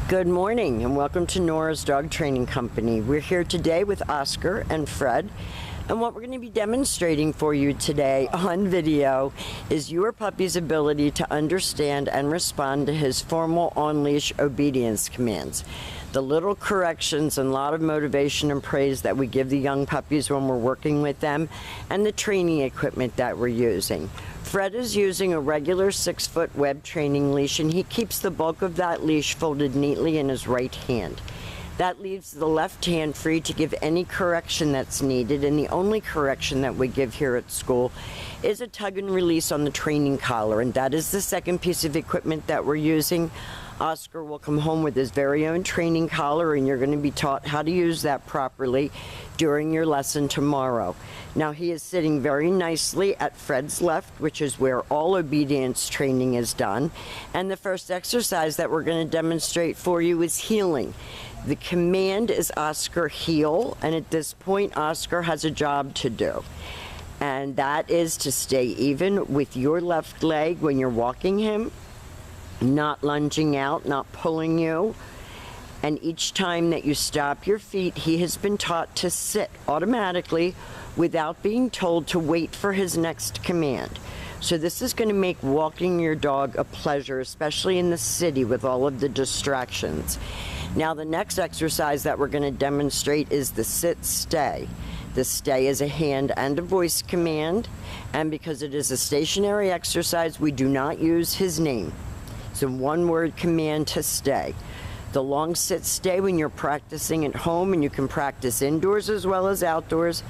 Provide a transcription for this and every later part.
Good morning and welcome to Nora's Dog Training Company. We're here today with Oscar and Fred, and what we're going to be demonstrating for you today on video is your puppy's ability to understand and respond to his formal on-leash obedience commands. The little corrections and a lot of motivation and praise that we give the young puppies when we're working with them, and the training equipment that we're using. Fred is using a regular 6-foot web training leash, and he keeps the bulk of that leash folded neatly in his right hand. That leaves the left hand free to give any correction that's needed, and the only correction that we give here at school is a tug and release on the training collar, and that is the second piece of equipment that we're using. Oscar will come home with his very own training collar, and you're going to be taught how to use that properly during your lesson tomorrow. Now, he is sitting very nicely at Fred's left, which is where all obedience training is done. And the first exercise that we're going to demonstrate for you is heeling. The command is Oscar heel, and at this point, Oscar has a job to do. And that is to stay even with your left leg when you're walking him, not lunging out, not pulling you. And each time that you stop your feet, he has been taught to sit automatically without being told to wait for his next command. So this is going to make walking your dog a pleasure, especially in the city with all of the distractions. Now, the next exercise that we're going to demonstrate is the sit-stay. The stay is a hand and a voice command, and because it is a stationary exercise, we do not use his name. It's a one-word command to stay. The long sit-stay when you're practicing at home, and you can practice indoors as well as outdoors,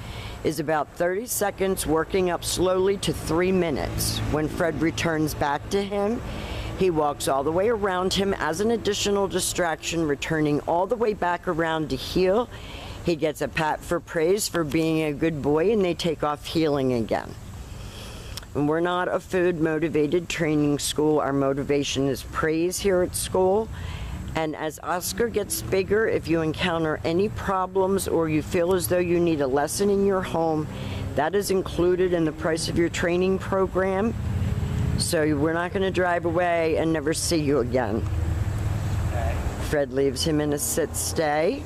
is about 30 seconds working up slowly to 3 minutes. When Fred returns back to him, he walks all the way around him as an additional distraction, returning all the way back around to heel. He gets a pat for praise for being a good boy, and they take off heeling again. And we're not a food-motivated training school. Our motivation is praise here at school. And as Oscar gets bigger, if you encounter any problems or you feel as though you need a lesson in your home, that is included in the price of your training program. So we're not going to drive away and never see you again. Okay. Fred leaves him in a sit-stay.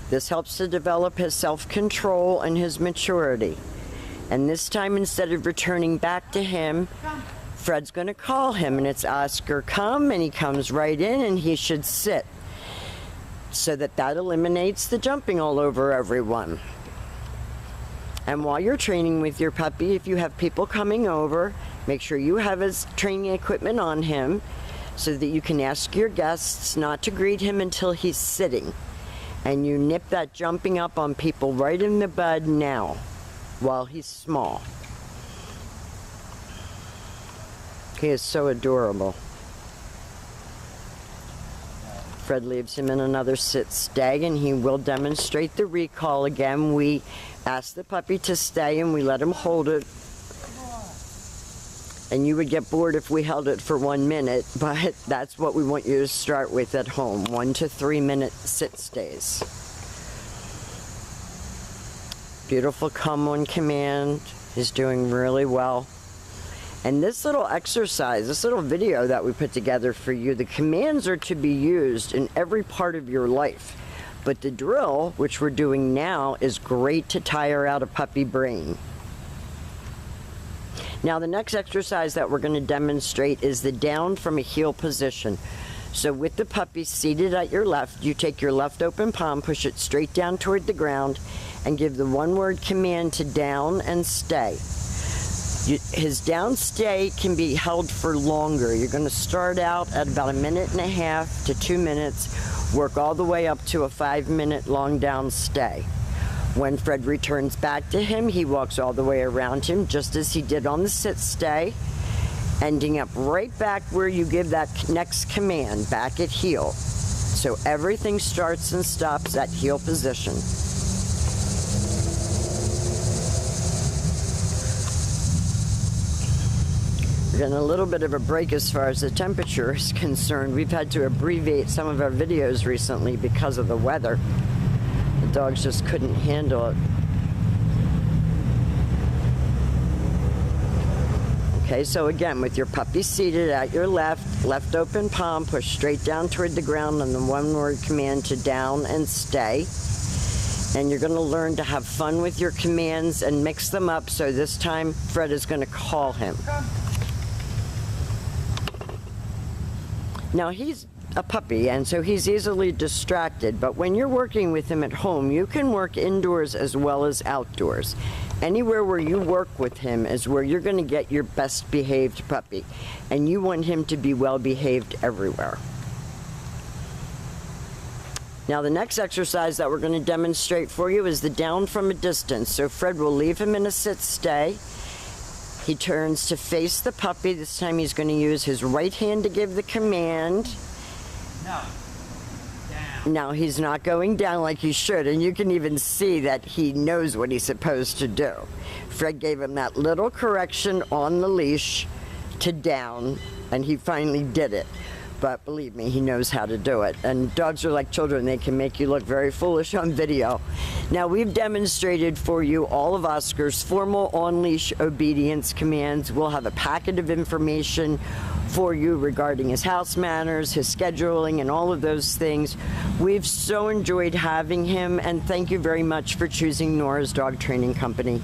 This helps to develop his self-control and his maturity. And this time, instead of returning back to him, Fred's going to call him, and it's Oscar, come, and he comes right in, and he should sit. So that eliminates the jumping all over everyone. And while you're training with your puppy, if you have people coming over, make sure you have his training equipment on him so that you can ask your guests not to greet him until he's sitting. And you nip that jumping up on people right in the bud now while he's small. He is so adorable. Fred leaves him in another sit-stay, and he will demonstrate the recall again. We ask the puppy to stay, and we let him hold it. And you would get bored if we held it for 1 minute, but that's what we want you to start with at home, 1 to 3 minute sit-stays. Beautiful come on command. He's doing really well. And this little exercise, this little video that we put together for you, the commands are to be used in every part of your life. But the drill, which we're doing now, is great to tire out a puppy brain. Now, the next exercise that we're going to demonstrate is the down from a heel position. So with the puppy seated at your left, you take your left open palm, push it straight down toward the ground, and give the one-word command to down and stay. His down stay can be held for longer. You're going to start out at about 1.5 minutes to 2 minutes, work all the way up to a 5-minute long down stay. When Fred returns back to him, he walks all the way around him, just as he did on the sit-stay, ending up right back where you give that next command, back at heel. So everything starts and stops at heel position. We're getting a little bit of a break as far as the temperature is concerned. We've had to abbreviate some of our videos recently because of the weather. The dogs just couldn't handle it. Okay, so again, with your puppy seated at your left open palm, push straight down toward the ground on the one-word command to down and stay. And you're going to learn to have fun with your commands and mix them up. So this time, Fred is going to call him. Now, he's a puppy, and so he's easily distracted. But when you're working with him at home, you can work indoors as well as outdoors. Anywhere where you work with him is where you're going to get your best behaved puppy. And you want him to be well behaved everywhere. Now the next exercise that we're going to demonstrate for you is the down from a distance. So Fred will leave him in a sit-stay. He turns to face the puppy. This time he's going to use his right hand to give the command. No. Down. Now he's not going down like he should, and you can even see that he knows what he's supposed to do. Fred gave him that little correction on the leash to down, and he finally did it. But believe me, he knows how to do it. And dogs are like children. They can make you look very foolish on video. Now, we've demonstrated for you all of Oscar's formal on-leash obedience commands. We'll have a packet of information for you regarding his house manners, his scheduling, and all of those things. We've so enjoyed having him, and thank you very much for choosing Nora's Dog Training Company.